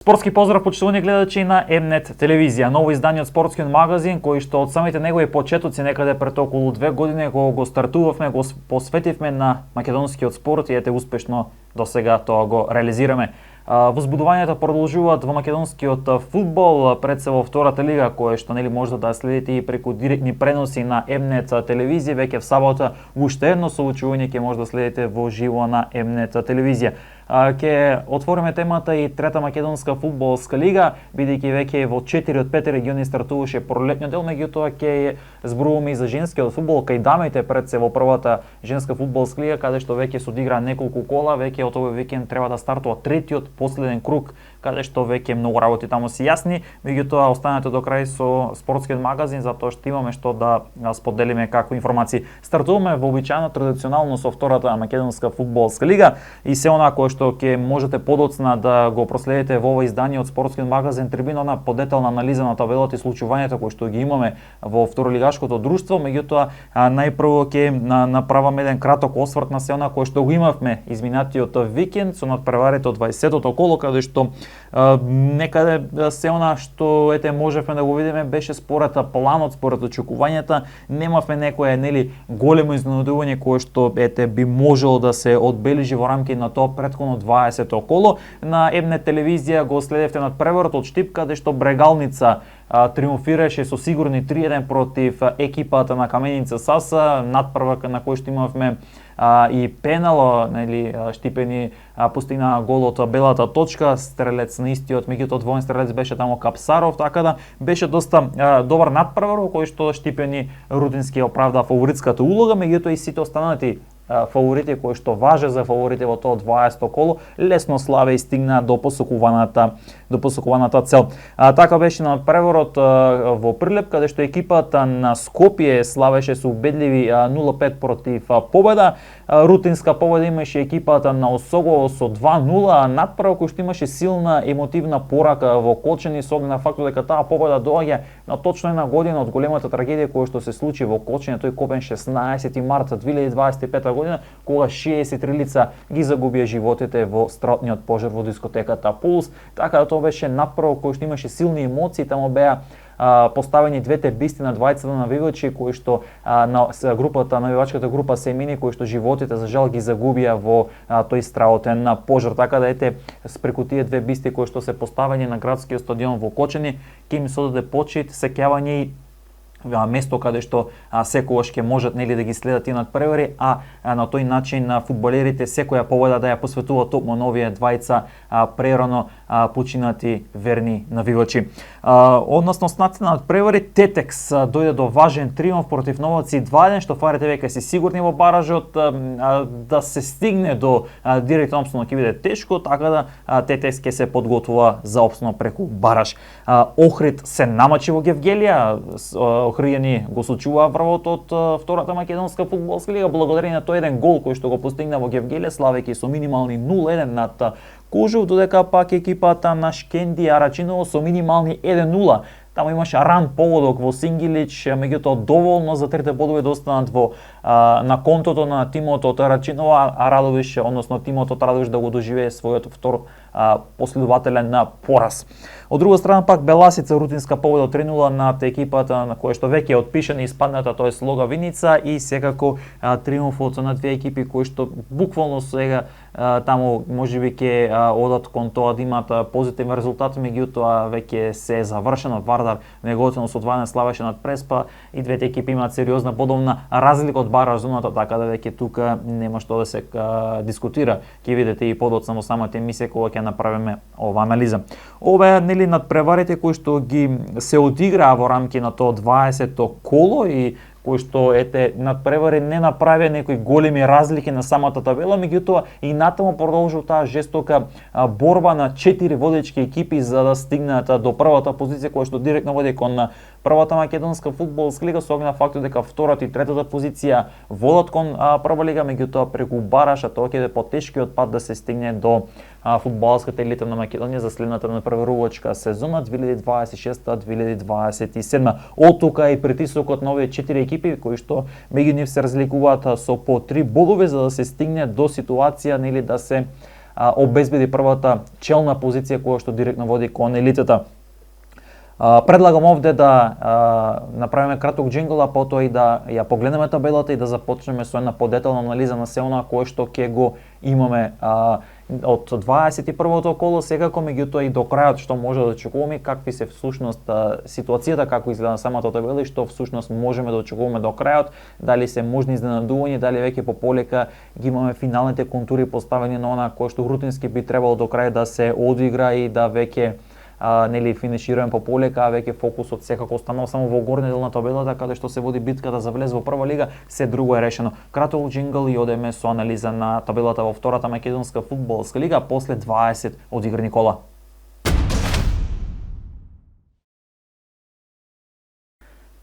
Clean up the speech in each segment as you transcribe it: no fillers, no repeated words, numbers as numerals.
Спортски поздрав, почитувани гледачи на М-нет телевизија. Ново издание од спортскиот магазин, кој што од самите негови почетоци некаде пред околу 2 години кога го стартувавме, го посветивме на македонскиот спорт и ете успешно до сега тоа го реализираме. Возбудувањето продолжуваат во македонскиот фудбал, пред се во втората лига, која што нели можете да следите и преку директни преноси на М-нет телевизија. Веќе в сабота уште едно соучување ќе може да следите во живо на М-нет телевизија. Ќе отвориме темата и трета македонска фудбалска лига, бидејќи веќе во 4 од 5 региони стартуваше пролетниот дел, меѓутоа ќе зборуваме и за женскиот фудбал, кај дамите пред се во првата женска фудбалска лига, каде што веќе се одигра неколку кола, веќе од овој викенд треба да стартува третиот последен круг, каде што веќе многу работи таму се јасни, меѓутоа останете до крај со спортскиот магазин, затоа што имаме што да споделиме како информации. Стартуваме вообичаено традиционално со втората македонска фудбалска лига и се она кое што ќе можете подоцна да го проследите во ова издание од спортскиот магазин Трибина на подетелна анализа на табелата и случувањата кои што ги имаме во второлигашкото друштво, меѓутоа најпрво ќе направам еден краток осврт на се она кое што го имавме изминатиот викенд со надпреварите од 20-тото коло, каде што некаде се она што ете можевме да го видиме беше според планот, според очекувањата, немавме некое нели големо изненадување кое што ете би можело да се одбележи во рамки на тоа претходно 20-то коло. На М-нет телевизија го следевте надпреварот од Штип, каде што Брегалница триумфираше со сигурни 3-1 против екипата на Каменица Саса, надпревар на кој што имавме и пенал, нели Штипени постигна голот белата точка, стрелец на истиот, меѓутоа двоен стрелец беше таму Капсаров, така да беше доста добар надпревар во кој што Штипени Рудински оправда фаворитската улога, меѓутоа и сите останати фаворити кои што важат за фаворите во тоа 20-то коло лесно славе и стигна до посокуваната цел. Така беше на преворот во Прилеп, каде што екипата на Скопје славеше со убедливи 0-5 против победа. Рутинска победа имаше екипата на Осогово со 2-0, надпревар кој што имаше силна емотивна порака во Кочани со оглед на фактот дека таа победа доаѓа на точно една година од големата трагедија која што се случи во Кочани, тој копен 16 март 2025 година, кога 63 лица ги загубија животите во стратниот пожар во дискотеката Пулс. Така да тоа беше надпревар кој што имаше силни емоции, таму беа поставени двете бисти на двајцата навивачи кои што на групата, навивачката група семени кои што животите за жал ги загубија во тој страотен пожар. Така да ете преку тие две бисти кои што се поставени на градскиот стадион во Кочани ќе им се одаде почит, сеќавање и место каде што секогаш ќе можат нели да ги следат тие надпревари, а на тој начин фудбалерите секоја победа да ја посветуваат токму на овие двајца прерано починати верни навивачи. Односно снаци на надпревари Тетекс дојде до важен триумф против Новаци 2-1, што фарите веќе се сигурни во баражот, да се стигне до директно опстанок ќе биде тешко, така да Тетекс ќе се подготвува за опстанок преку бараж. Охрид се намачи во Гевгелија, Охријани го сочуваа врвот од втората македонска фудбалска лига благодарение на тој еден гол кој што го постигна во Гевгелија, славејќи со минимални 0-1 над Кужув, додека пак екипата на Шкенди Арачиново со минимални 1-0. Таму имаше ран поводок во Сингилич, меѓутоа доволно за трите бодови да останат на контото на тимот од Арачинова, а Радовиш, односно тимот од Радовиш да го доживее својот втор последователен пораз. Од друга страна пак Беласица Рутинска победа 3-0 над екипата на која што веќе е отпишена и испадната, тоа е Слога Виница, и секако триумфот на две екипи кои што буквално сега таму можеби ќе одат кон тоа да имаат позитивен резултат, меѓутоа веќе се е завршено. Вардар неготино со 2-1 славеше над Преспа и двете екипи имаат сериозна бодовна разлика од бараж зоната, така да веќе тука нема што да се дискутира. Ќе видите и подоцна во самата емисија кога ќе направиме ова анализа. Ова нели надпреварите кои што ги се одиграа во рамки на тоа 20-то коло и кои што ете надпревари не направија некои големи разлики на самата табела, меѓутоа и натаму продолжува таа жестока борба на 4 водечки екипи за да стигнат до првата позиција која што директно води кон првата македонска фудбалска лига, со оглед на фактот дека втората и третата позиција водат кон прва лига, меѓутоа преку бараж, тоа ќе биде потешкиот пат да се стигне до фудбалската елита на Македонија за следната надпреварувачка сезона 2026-2027. Од тука и притисокот на овие 4 екипи кои што меѓу нив се разликуваат со по 3 болови за да се стигне до ситуација нели да се обезбеди првата челна позиција која што директно води кон елитата. Предлагам овде да направиме краток джингл, а потоа и да ја погледнеме табелата и да започнеме со една подетална анализа на се она кое што ќе го имаме од 21-то коло секако, меѓутоа и до крајот што може да очекуваме, какви се всушност ситуацијата, како изгледа самата табела и што всушност можеме да очекуваме до крајот, дали се можни изненадувања, дали веќе по полека ги имаме финалните контури поставени на она кое што рутински би требало до крај да се одигра и да веќе нели финишираме по полека, а веќе фокусот секако останува само во горниот дел на табелата каде што се води битката за влез во прва лига, се друго е решено. Краток джингл и одеме со анализа на табелата во втората македонска фудбалска лига после 20 одиграни кола.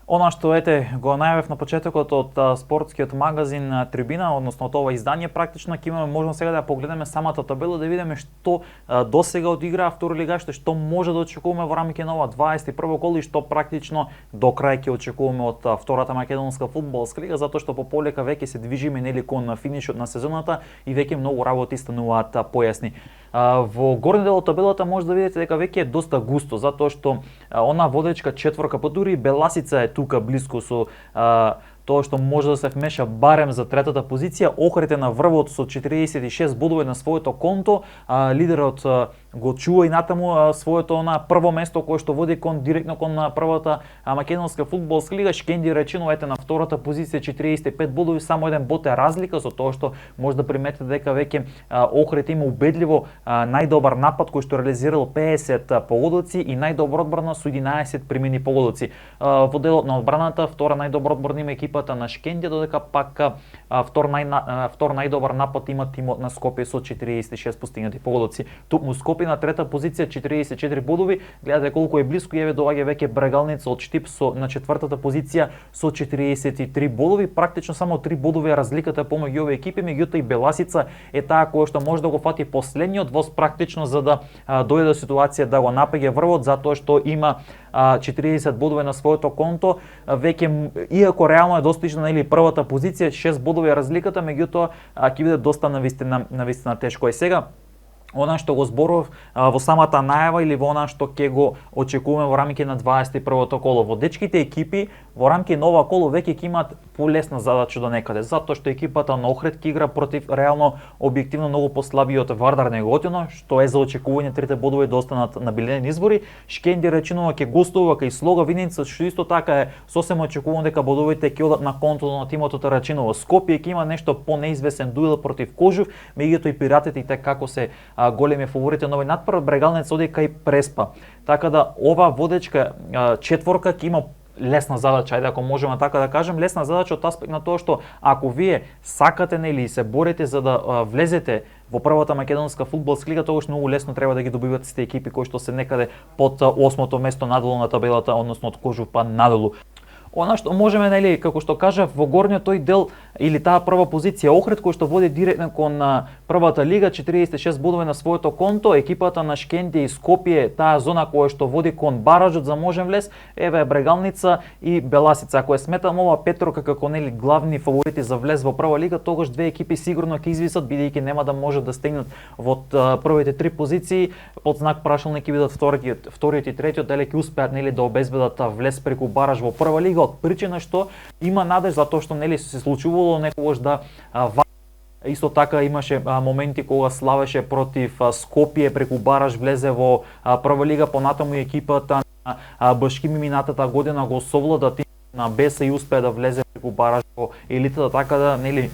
Она што го најавив на почетокот од спортскиот магазин Трибина, односно од ова издание, практично ќе имаме можност сега да погледнеме самата табела, да видиме што досега одиграа второлигашите, што може да очекуваме во рамките на ова 21 коло и што практично до крај ќе очекуваме од втората македонска фудбалска лига, затоа што по полека веќе се движиме нели кон финишот на сезоната и веќе многу работи стануваат појасни. Во горниот дел од табелата може да видите дека веќе е доста густо, затоа што она водечка четворка, па дури Беласица е тука блиску со тоа што може да се вмеша барем за третата позиција. Охрид на врвот со 46 бодови на своето конто, лидерот го чува и натаму своето на прво место кое што води директно кон првата македонска фудбалска лига. Шкенди речено на втората позиција 45 бодови, само еден бод е разлика со тоа што може да приметите дека веќе Охрид има убедливо најдобар напад кој што реализирал 50 погодоци и најдобар одбрана со 11 примени погодоци. Во делот на одбраната втора најдобар одбрана има екипата на Шкенди, додека пак втор најдобар напад има тимот на Скопје со 46 постигнати погодоци. Токму Скопје на трета позиција 44 бодови. Гледате колку е блиску, еве доаѓа веќе Брегалница од Штип на четвртата позиција со 43 бодови. Практично само 3 бодови е разликата помеѓу овие екипи, меѓутоа и Беласица е таа која што може да го фати последниот воз практично за да дојде до ситуација да го напеѓа врвот, затоа што има 40 бодови на своето конто. Веќе иако реално е достижна или првата позиција, 6 бодови е разликата, меѓутоа ќе биде доста навистина тешко. И сега она што го зборував во самата најава или во она што ќе го очекуваме во рамките на 21-то коло. Во дечките екипи во рамките на ова коло веќе ќе имаат полесна задача до некаде, затоа што екипата на Охрид ќе игра против реално објективно многу послабиот Вардар Неготино, што е за очекување трите бодови да останат на билени избори. Шкенди речено ќе гостува кај Слога Винница, што исто така е сосем очекувано дека бодовите ќе одат на контото на тимот од Рачиново. Скопје ќе има нешто понеизвесен дуел против Кожув, меѓутоа и пиратите и како се големи фаворити на овој надпрв. Брегалница оди кај Преспа. Така да ова водечка четворка ќе има лесна задача, ајде ако можеме така да кажем, лесна задача од аспект на тоа што ако вие сакате нели се борите за да влезете во првата македонска фудбалска лига, тогаш многу лесно треба да ги добивате сите екипи кои што се некаде под 8-то место надолу на табелата, односно од Кожув па надолу. Она што можеме, нели, како што кажав, во горниот тој дел или таа прва позиција Охрид кој што води директно кон првата лига, 46 бодови на своето конто, екипата на Шкенди и Скопје, таа зона која што води кон баражот за можен влез, еве Брегалница и Беласица. Ако е сметам ова петрока како нели главни фаворити за влез во прва лига, тогаш две екипи сигурно ќе извисат бидејќи нема да можат да стигнат во првите три позиции. Под знак прашалник ќе бидат вториот и третиот, дали ќе успеат нели да обезбедат влез преку бараж во прва лига, од причина што има надеж затоа што нели се случувало некогаш да исто така имаше моменти кога славеше против Скопје преку бараж влезе во прва лига, понатаму и екипата на Башкими минатата година го совлада тим на Беса и успеа да влезе преку бараж во елитата, така да нели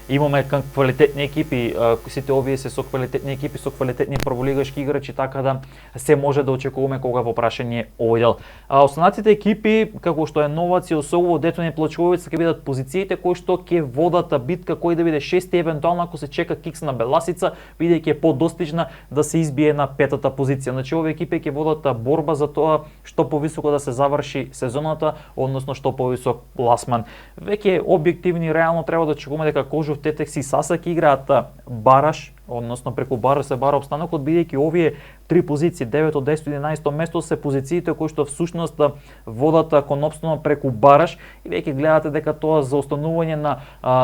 имаме квалитетни екипи, сите овие се со квалитетни екипи, со квалитетни прволигашки играчи, така да се може да очекуваме кога во прашање овој дел. Останатите екипи, како што е Новац и Осогово, Детон и Плачковица ќе бидат позициите кои што ќе водат битка кој да биде шести, евентуално ако се чека кикс на Беласица, бидејќи е подостижна да се избие на петата позиција. Значи овие екипи ќе водат борба за тоа што повисоко да се заврши сезоната, односно што повисок пласман. веќе објективни, реално треба да чекуваме дека Кожув, Тетекс и Саса ќе играат бараш, односно преку бараш се бара опстанокот, бидејќи овие три позиции, 9, 10 и 11 место се позициите кои што всушност водат кон опстанок преку бараш и веќе гледате дека тоа за останување на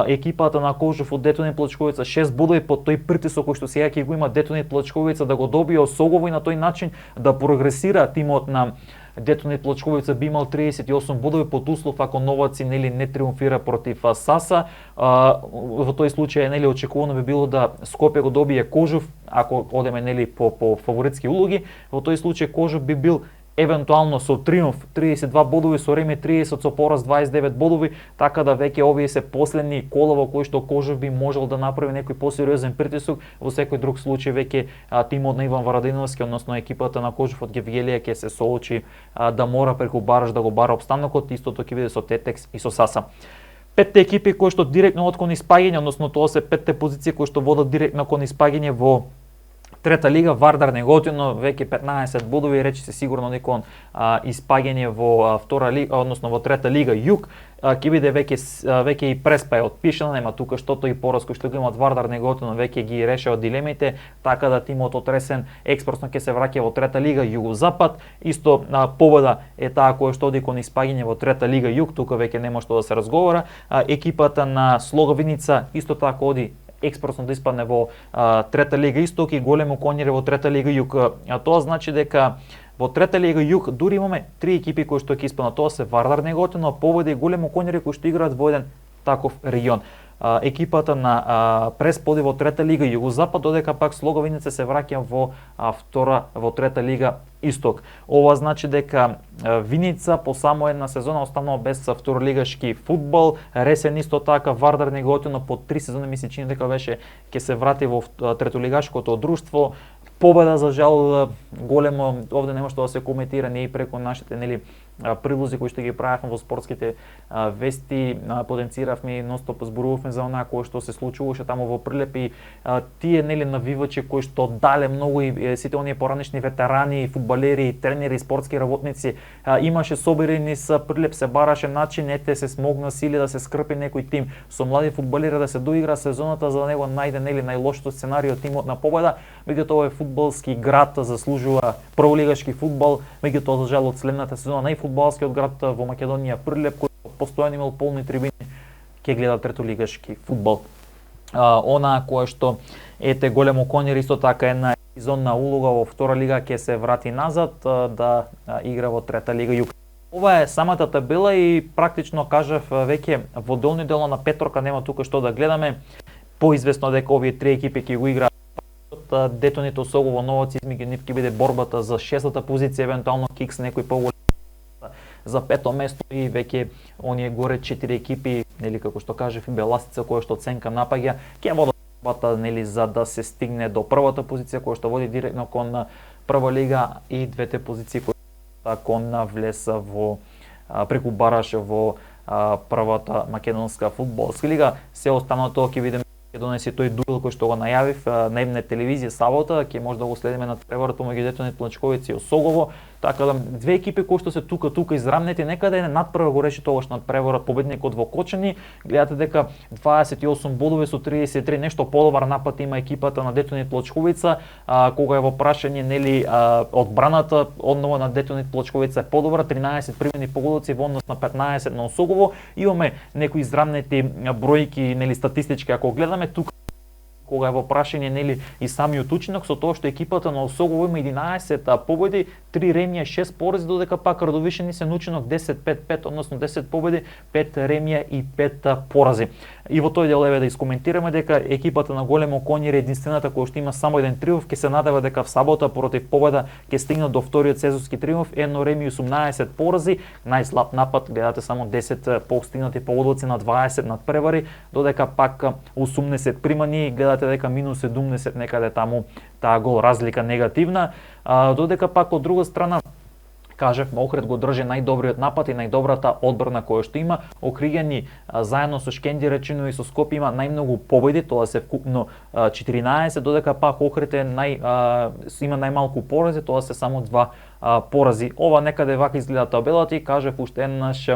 екипата на Кожув од Детонит Плачковица 6 бодови под тој притисок кој што сега ќе го има Детонит Плачковица да го добие Осогово и на тој начин да прогресира тимот на Детонит Плачковица би имал 38 бодови под услов ако Новаци не триумфира против Саса. Во тој случај очекувано би било да Скопје го добие Кожув ако одеме по фаворитски улоги. Во тој случај Кожув би бил евентуално со триумф 32 бодови, со Реми 30, со пораз 29 бодови, така да веќе овие се последни кола во кои што Кожув би можел да направи некој посериозен притисок. Во секој друг случај веќе тимот на Иван Варадиновски, односно екипата на Кожув од Гевгелија ќе се соочи да мора преку бараш да го бара опстанокот, истото ќе биде со Тетекс и со Саса. Петте екипи кои што директно од кон испаѓање, односно тоа се петте позиции кои што водат директно кон испаѓање во Трета лига. Вардар Неготино веќе 15 бодови, речи се сигурно некон испаѓање во втора лига, односно во Трета лига Југ. Ќе биде веќе и Преспа е отпишана, нема тука штото и пораз кој што го имаат Вардар Неготино веќе ги решава дилемите, така да тимот од Ресен експрессно ќе се враќа во Трета лига Југозапад. Исто победа е таа која што оди кон испаѓање во Трета лига Југ, тука веќе нема што да се разговара. Екипата на Слоговиница исто така оди експрессно да испадне во Трета лига Исток и Големо Коњере во Трета лига Југ. Тоа значи дека во Трета лига Југ дури имаме три екипи кои што ќе испаднат. Тоа се Вардар Неготино, Победа и Големо Коњере кои што играат во еден таков регион. Екипата на Пресподи во Трета лига Југозапад, додека пак Слоговиница се враќа во Трета лига Исток. Ова значи дека Виница по само една сезона останала без второлигашки фудбал. Ресен исто така, Вардар Неготино по 3 сезони ми се чини дека беше ќе се врати во третолигашкото друштво. Победа за жал големо, овде нема што да се коментира, ние преку нашите прилози кои што ги правевме во спортските вести, потенциравме и ностоп зборувавме за онаа кој што се случуваше таму во Прилеп и тие навивачи кои што дале многу и сите оние поранешни ветерани, фудбалери, тренери, спортски работници имаше соберени со Прилеп, се бараше начин, ете се смогна сили да се скрпи некој тим со млади фудбалери да се доигра сезоната, за да него најде најлошото сценарио тимот на Победа. Меѓутоа овој фудбалски град заслужува прволигашки фудбал, меѓутоа за жал од следната сезона најфудбалскиот град во Македонија Прилеп, кој постојано имал полни трибини, ќе гледа третолигашки фудбал. Она која што ете Големо Коњере исто така една сезонна улога во втора лига ќе се врати назад да игра во Трета лига Југ. Ова е самата табела и практично кажав веќе во долни дел на петорка нема тука што да гледаме. Поизвестно дека овие три екипи ќе го играат. Детонит Осогово, Новаци, измеѓу нив ќе биде борбата за шестата позиција, евентуално Кикс некој поголем за пето место и веќе оние горе 4 екипи, како што кажав и Беласица која што оценка напаѓа, ќе водат борбата за да се стигне до првата позиција која што води директно кон прва лига и двете позиции кои кон влез во преку бараш во првата македонска фудбалска лига. Се останато ќе видиме ќе донесе тој дуел кој што го најавив на М-нет телевизија сабота, ќе може да го следиме на преварот помеѓу Детонит Плачковица и Осогово. Така да две екипи кои што се тука израмнети, некаде надпрва го реши тогаш над преварот победникот во Кочани. Гледате дека 28 бодови со 33, нешто подобар напад има екипата на Детонит Плачковица, кога е во прашање одбраната одново на Детонит Плачковица е подобра, 13 примени погодоци во однос на 15 на Осогово. Имаме некои израмнети бројки статистички ако гледаме тука кога е во прашање и самиот учинок со тоа што екипата на Осогово има 11 победи, 3 ремија, 6 порази, додека пак Радовишени се учинок 10-5-5, односно 10 победи, 5 ремија и 5 порази. И во тој дел да искоментираме дека екипата на Големо Коњере единствената која што има само еден триумф, ќе се надева дека в сабота против Победа ќе стигнат до вториот сезонски триумф, 1 ремија и 18 порази, најслаб напад, гледате само 10 постигнати погодоци на 20 надпревари, додека пак 80 примани, гледате дека минус 70 некаде таму таа гол разлика негативна, додека пак од друга страна кажавме Охрид го држи најдобриот напад и најдобрата одбрана која што има. Охриѓани заедно со Шкендиречино и со Скопје има најмногу победи, тоа се вкупно 14, додека пак Охрид има најмалку порази, тоа се само 2 порази. Ова некаде вака изгледа табелата и кажав уште еднаш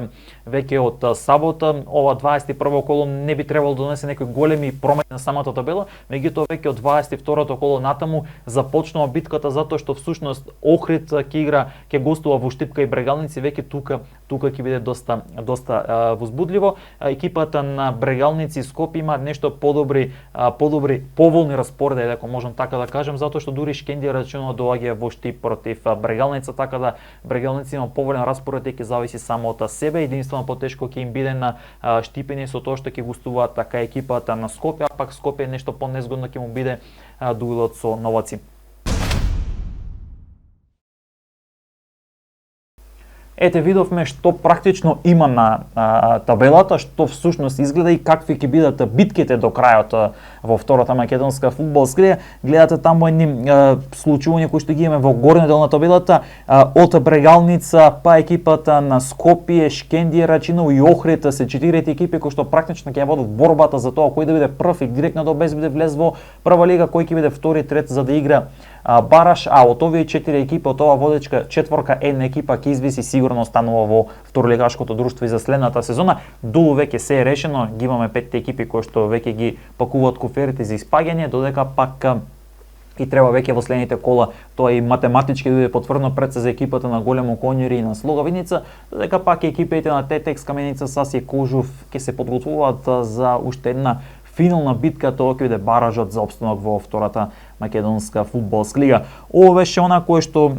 веќе од сабота, ова 21 коло не би требало да донесе некои големи промени на самата табела, меѓутоа веќе од 22-то коло натаму започнува битката затоа што всушност Охрид ќе игра, ќе гостува во Штипка и Брегалници, веќе тука ќе биде доста возбудливо. Екипата на Брегалници и Скопје има нешто поволни распореди, ако можам така да кажам, затоа што дури Шкендија рачунува доаѓа во Штип против Брегалница, така да Брегалници има поволен распоред и ќе зависи само од себе. Единствено потешко ќе им биде на Штипени со тоа што ќе гостуваат така екипата на Скопје, а пак Скопје нешто понезгодно ќе му биде дуелот со Новаци. Ете, видовме што практично има на табелата, што всушност изгледа и какви ќе бидат битките до крајот во втората македонска фудбалска лига. Гледате таму едни случувања кои што ги имаме во горниот дел на табелата, од Брегалница па екипата на Скопје, Шкендија, Рачиново и Охрид се 4 екипи кои што практично ќе водат борбата за тоа кој да биде прв и директно да обезбеди влез во прва лига, кој ќе биде втори, трет за да игра бараш, а од овие 4 екипи, од ова водечка четворка, една екипа ќе извиси сигурно останува во второлигашкото друштво и за следната сезона. Долу веќе се е решено, ги имаме 5 екипи кои што веќе ги пакуваат куферите за испаѓање, додека пак и треба веќе во следните кола тоа и математички да биде потврдено пред се за екипата на Големо Конјури и на Слогавиница, додека пак екипите на Тетекс, Каменица, Сас и Кожув ќе се подготвуваат за уште една финална битка, тоа ќе биде баражот за опстанок во втората македонска фудбалска лига. Ово беше она кое што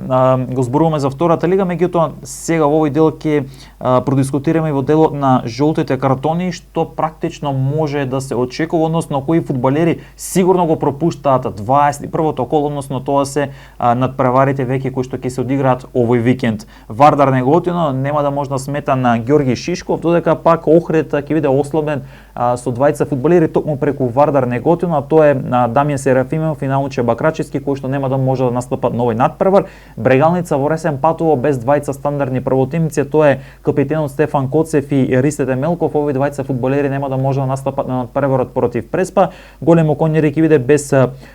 го зборуваме за втората лига, меѓутоа сега во овој дел ќе продискутираме и во делот на жолтите картони, што практично може да се очекува, односно кои фудбалери сигурно го пропуштаат 21-то коло, односно тоа се надпреварите веќе кои што ќе се одиграат овој викенд. Вардар Неготино нема да може да смета на Ѓорги Шишков, додека пак Охрид ќе биде ослабен со двајца фудбалери токму преку Вардар Неготино, а тоа е Дамјан Серафимов и Науче Бакрачевски, кои што нема да може да настапат на овој надпревар. Брегалница во ресен патува без двајца стандардни првотимци, тоа е капитенот Стефан Коцев и Ристете Мелков. Овие двајца фудбалери нема да може да настапат на надпреварот против Преспа. Големо Конјури ќе биде без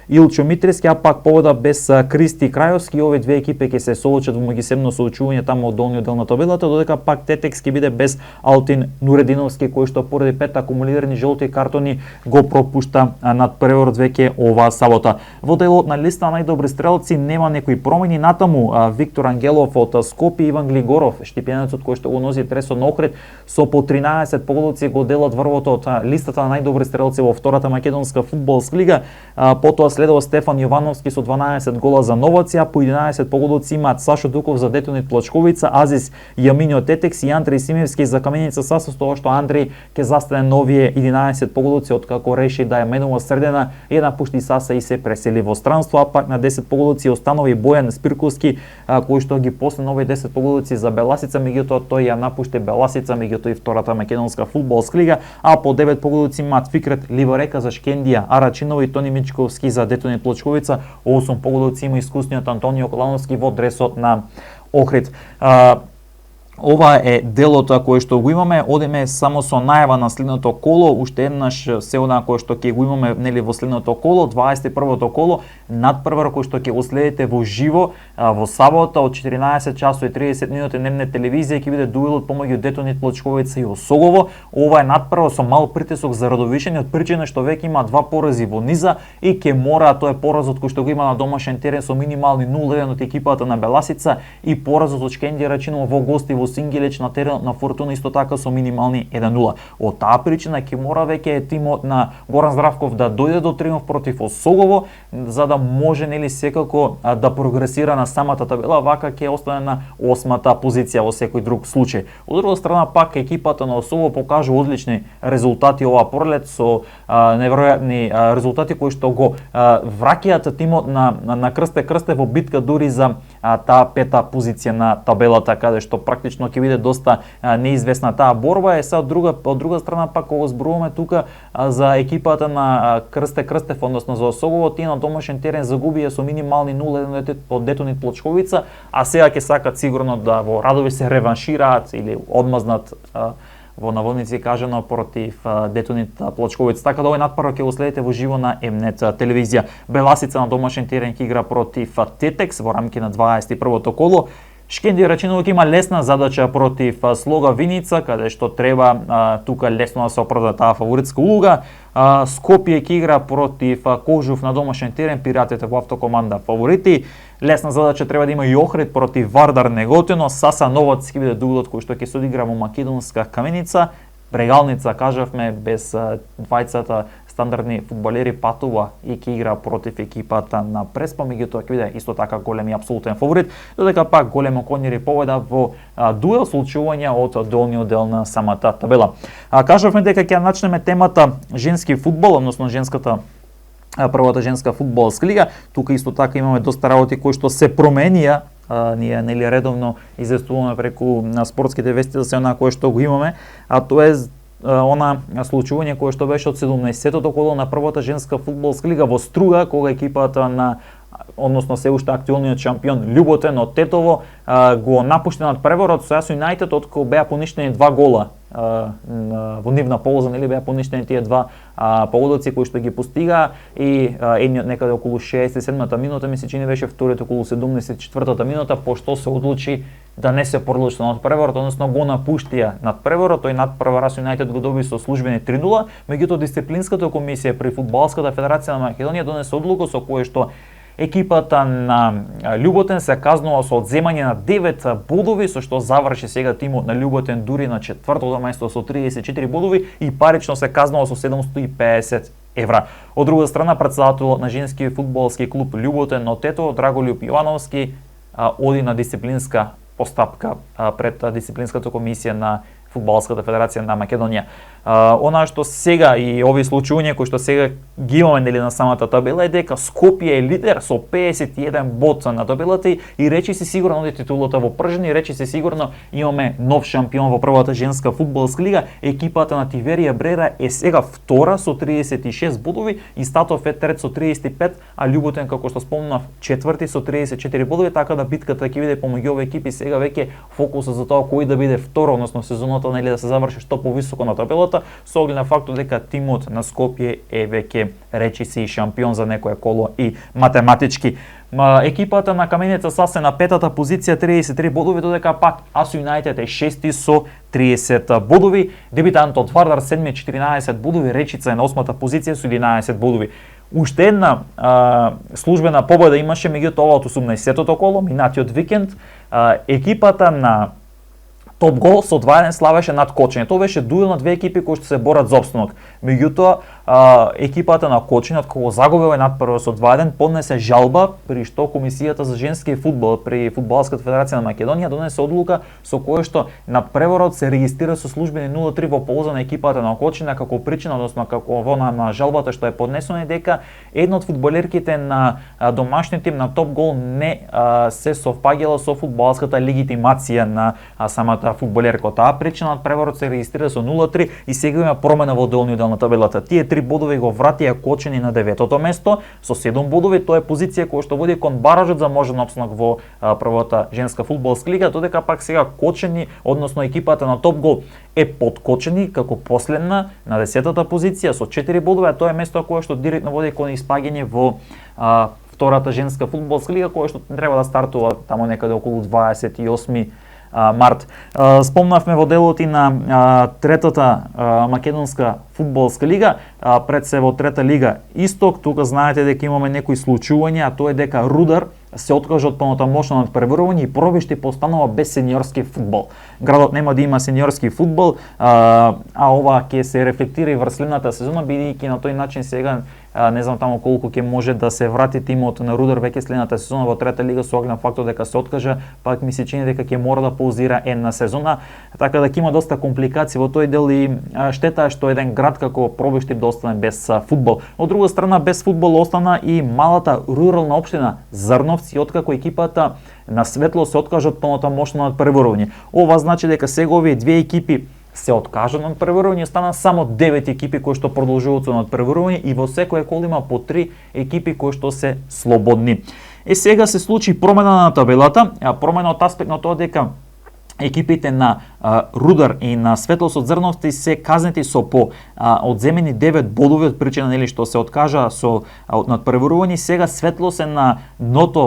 Илчо Митриски, а пак Повода без Кристи Крајовски. Овие две екипи ќе се соочат во меѓусебно соочување таму од долниот дел на табелата, додека пак Тетекс ќе биде без Алтин Нурединовски, кој што поради 5 акумулирани жолти картони го пропушта надпреварот веќе оваа сабота. Во делот на листа на најдобри стрелци нема некои промени, натаму Виктор Ангелов од Скопје, Иван Глигоров, штипенецот кој што го носи тресот на Охрид, со по 13 поголоци го делат врвот од листата на најдобри стрелци во втората македонска фудбалска лига. Потоа следува Стефан Јовановски со 12 гола за Новаци, а по 11 поголоци имаат Сашо Дуков за Детонит Плачковица, Азис Јамињо Тетекс и Андреј Симевски за Каменица Сас, со тоа што Андреј ќе застане новие 11 поголоци откако реши да ја менува средина и напушти Саса и се пресели во странство, а пак на 10 поголоци останува и Бојан Спирковски, кој што ги после нови 10 поголоци за Беласица, меѓутоа тој ја напушти Беласица, меѓутоа и втората македонска фудбалска лига, а по 9 поголоци имаат Фикрет Ливарека за Шкендија, Арачиново и Тони Мичковски за Детонит Плочковица, 8 поголоци има искусниот Антонио Колановски во дресот на Охрид. Ова е делот кој што го имаме, одиме само со најава на следното коло, уште еднаш се она кој што ќе го имаме нели во следното коло, 21-то коло, надпревар кој што ќе го следите во живо во сабота од 14 часот и 30 минути на М-нет телевизија ќе биде дуелот помеѓу Детонит Плочковица и Осогово. Ова е надпревар со мал притисок за Радовишани од причина што веќе има два порази во низа и ќе мора, тоа е поразот кој што го има на домашен терен со минимални 0-1 од екипата на Беласица и поразот од Шкендија Рачиново во гости во Сингелеч на теренот на Фортуна исто така со минимални 1-0. Од таа причина ќе мора веќе тимот на Горан Здравков да дојде до триумф против Осогово за да може нели секако да прогресира на самата табела, вака ќе остане на 8-та позиција во секој друг случај. Од друга страна пак екипата на Осогово покажа одлични резултати оваа пролет со неверојатни резултати кои што го враќаат тимот на крсте во битка дури за таа пета позиција на табелата, каде што практично ќе биде доста неизвестна таа борба. Е од друга страна пак кога зборуваме тука за екипата на Крстев, односно за Осогово, тие на домашен терен загубија со минимални 0-1 од Детонит Плочковица, а сега ќе сакат сигурно да во Радови се реваншираат или одмазнат во наводници кажано против Детонит Плочковец. Така да овој натпревар ќе го следите во живо на МНет телевизија. Беласица на домашен терен ќе игра против Тетекс во рамки на 21-то коло. Шкенди Рачиновок има лесна задача против Слога Виница, каде што треба тука лесно да се оправда таа фаворитска улога. Скопје ќе игра против Кожув на домашен терен, Пиратите во автокоманда фаворити. Лесна задача треба да има и Охрид против Вардар Неготино. Саса Новац ќе биде дуелот кој што ќе се одигра во македонска каменица. Брегалница, кажавме, без двајцата стандардни фудбалери патува и ќе игра против екипата на Преспа, меѓутоа ќе биде исто така голем и апсолутен фаворит, додека пак големо конјери победа во дуел со учувања од долниот дел на самата табела. Кажавме дека ќе начнеме темата женски фудбал, односно првата женска фудбалска лига. Тука исто така имаме доста работи кои што се променија. Ние нели редовно известуваме преку на спортските вести за се она кое што го имаме, а тоа е она случување кое што беше од 17-тото коло на првата женска фудбалска лига во Струга, кога екипата на односно се уште актуелниот шампион Љуботен од Тетово го напушти надпреварот со Јас Юнајтед, откако беа поништени 2 гола во нивна полза, нели беа поништени тие 2 погодоци кои што ги постигаа и едниот некаде околу 67-та минута, ми се чини беше вториот околу 74-та минута, пошто се одлучи да не се продолжи надпреварот, односно го напуштија надпреварот. Тој надпревар Јас Юнајтед го доби со службени 3:0, меѓутоа дисциплинската комисија при Фудбалската федерација на Македонија донесе одлука со која што екипата на Љуботен се казнува со одземање на 9 бодови, со што заврши сега тимот на Љуботен дури на 4-то место со 34 бодови и парично се казнува со 750 евра. Од друга страна, претседателот на женскиот фудбалски клуб Љуботен од Тетово, Драголюб Јовановски, оди на дисциплинска постапка пред дисциплинската комисија на Фудбалската федерација на Македонија. Она што сега и овие случувања кои што сега ги имаме нели на самата табела е дека Скопје е лидер со 51 бод на табелата и речи се сигурно оди титулата во пржени, речи се сигурно имаме нов шампион во првата женска фудбалска лига. Екипата на Тиверија Брера е сега втора со 36 бодови и Статов е трет со 35, а Љуботен, како што спомнав, четврти со 34 бодови, така да битката ќе биде помеѓу овие екипи. Сега веќе фокусот за тоа кој да биде второ, односно сезоната нели да се заврши што повисоко на табелата, со оглед на фактот дека тимот на Скопје е веќе речи се и шампион за некое коло и математички. Екипата на Каменица Сас е на петата позиција 33 бодови, додека пак Јас Юнајтед е шести со 30 бодови. Дебитантот Вардар седми 14 бодови, Речица е на осмата позиција со 11 бодови. Уште една службена победа имаше, меѓутоа ова од 18-тото коло, минатиот викенд, екипата на Топ Гол со 2-1 славеше над Кочине. Тоа беше дуел на две екипи кои што се борат за опстанок. Меѓутоа, екипата на Кочине, кога загубила надпрво со 2-1, поднесе жалба, при што Комисијата за женски фудбал при Фудбалската федерација на Македонија донесе одлука со која што надпреворот се регистрира со службени 0-3 во полза на екипата на Кочине како причина, односно како на жалбата што е поднесена, дека една од фудбалерките на домашниот тим на Топ Гол не се совпаѓала со фудбалската легитимација на самата фудбалерка. Таа причина надпреворот се регистрира со 0-3 и сега има промена во долниот дел на табелата. Тие 3 бодови го вратија Кочани на 9-то место со 7 бодови. Тоа е позиција која што води кон баражот за можен опстанок во првата женска фудбалска лига, додека пак сега Кочани, односно екипата на Топ Гол е под Кочани како последна на 10-та позиција со 4 бодови, а тоа е место кое што директно води кон испаѓање во втората женска фудбалска лига, која што треба да стартува тамо некаде околу 28 март. Спомнавме во делот и на третата македонска фудбалска лига, пред се во трета лига Исток. Тука знаете дека имаме некои случувања, а тоа е дека Рудар се откажа од понатамошно надпреварување и Пробишти постанува без сениорски фудбал. Градот нема да има сениорски фудбал, а ова ќе се рефлектира и врз следната сезона, бидејќи на тој начин сега не знам таму колку ќе може да се врати тимот на Рудар веќе следната сезона во трета лига, со оглед на фактот дека се откажа, пак ми се чини дека ќе мора да паузира една сезона, така да ќе има доста компликации во тој дел и штета е што еден град како Пробишти да остане без фудбал. Од друга страна, без фудбал остана и малата рурална општина Зрновци, откако екипата на Светло се откажа од понатамошно надпреварување. Ова значи дека сега овие две екипи се откажа на надпреварување, стана само 9 екипи кои што продолжуваат со надпреварување и во секој кол има по 3 екипи кои што се слободни. Сега се случи промена на табелата, промена од аспект на тоа дека екипите на Рудар и на Светлос од Зрновци се казнети со по одземени 9 бодови од причина нели што се откажа со надпреварување. Сега Светлос е на дното,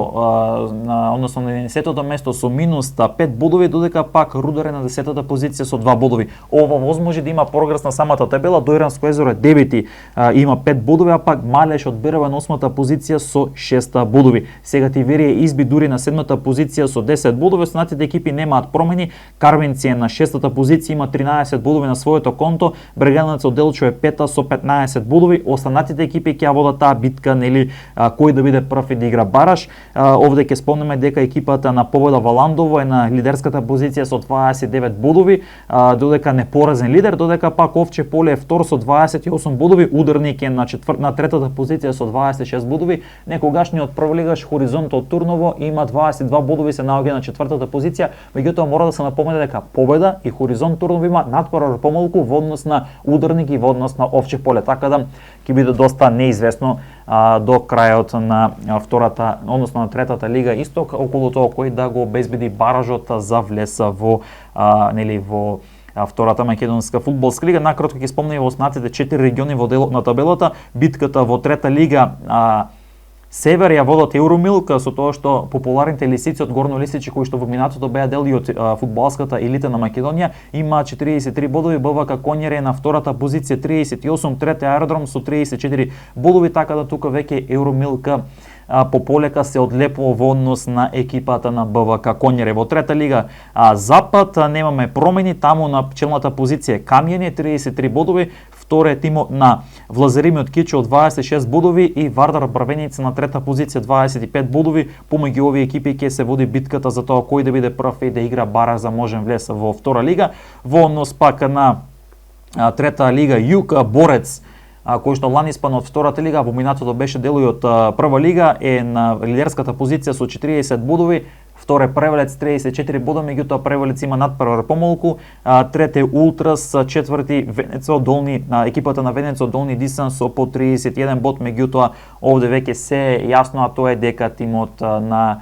односно на 10-тото место со минус 5 бодови, додека пак Рудар е на 10-та позиција со 2 бодови. Ова возможи да има прогрес на самата табела. Дојранско езеро е 9-ти, има 5 бодови, а пак Малеш од Берева на 8-та позиција со 6 бодови. Сега Тиверија изби дури на 7-та позиција со 10 бодови. Останатите екипи немаат промени. Карвинци е на 6-та позиција, има 13 бодови на своето конто. Брегановец од Делчо е 5-та со 15 бодови. Останатите екипи ќе водат таа битка, нели, кој да биде прв и да игра бараш. Овде ќе спомнеме дека екипата на Победа Валандово е на лидерската позиција со 29 бодови, додека непоразен лидер, додека пак Овче Поле е втор со 28 бодови. Ударник е на третата позиција со 26 бодови. Некогашниот првлигаш Хоризонт од Турново има 22 бодови, се наоѓа на четвртата позиција. Меѓутоа мора да се напомене дека Победа и Хоризонт Турново има надпревар помалку во однос на Ударник и во однос на Овче Поле, така да ќе биде доста неизвестно до крајот на втората, односно на третата лига Исток, околу тоа кој да го обезбеди баражот за влез во нели во втората македонска фудбалска лига. Накратко ќе спомнеме во останатите 4 региони во делот на табелата. Битката во трета лига Север ја водат Евромилка, со тоа што популарните лисици од Горно Лисичи, кои што во минатото беа дел и од фудбалската елита на Македонија, има 43 бодови. БВК Конјари е на втората позиција 38, трети Аеродром со 34 бодови, така да тука веќе Евромилка пополека се одлепува во однос на екипата на БВК Конјари. Во трета лига Запад немаме промени, таму на челната позиција Камјани 33 бодови, втор е тимот на Влазерими од Кичо од 26 бодови и Вардар Брвеница на трета позиција 25 бодови. Помеѓу овие екипи ќе се води битката за тоа кој да биде прв и да игра бараж за можен влез во втора лига. Во однос пак на трета лига Југ, Борец, кој што лани испан од втората лига, во минатото беше дел и од прва лига, е на лидерската позиција со 40 бодови. Втор е Превелец 34 бодови, меѓутоа Превелец има надпревар помалку. Трети е Ултрас, четврти Венецо Долни, екипата на Венецо Долни Дисан со по 31 бод, меѓутоа овде веќе се јасно, а тоа е дека тимот на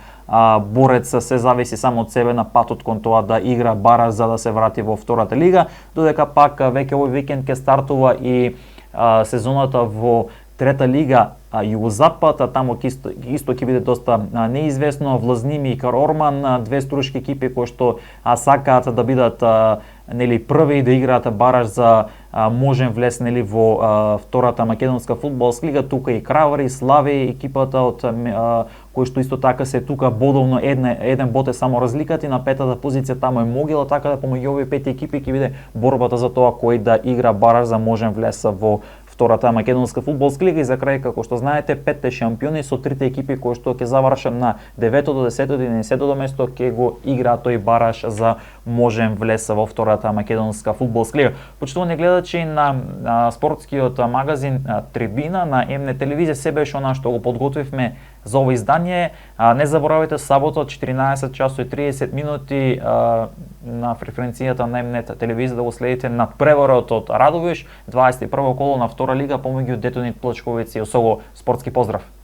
Борец се зависи само од себе на патот кон тоа да игра бараж за да се врати во втората лига, додека пак веќе овој викенд ќе стартува и сезоната во трета лига Југозапад, таму исто ќе биде доста неизвестно. Влазними и Карорман, две струшки екипи кои што сакаат да бидат нели први и да играат бараж за можен влез нели во втората македонска фудбалска лига. Тука и Кравари, Слави, екипата од кои што исто така се тука бодовно еден бод е само разликата, и на петата позиција таму е Могила, така да помеѓу овие пет екипи ќе биде борбата за тоа кој да игра бараж за можен влез во втората македонска фудбалска лига. И за крај, како што знаете, петте шампиони со трите екипи кои што ќе завршат на 9-то, 10-то и 11-то место ќе го игра тој бараж за можен влез во втората македонска фудбалска лига. Почитувани гледачи на спортскиот магазин Трибина на МН телевизија, се беше она што го подготвивме за ова издание. Не заборавајте, сабота 14 часот и 30 минути на фреквенцијата на МН телевизија да го следите надпреварот од Радовиш, 21 коло на втора лига помеѓу Детонит Плачковиц и Осого. Спортски поздрав!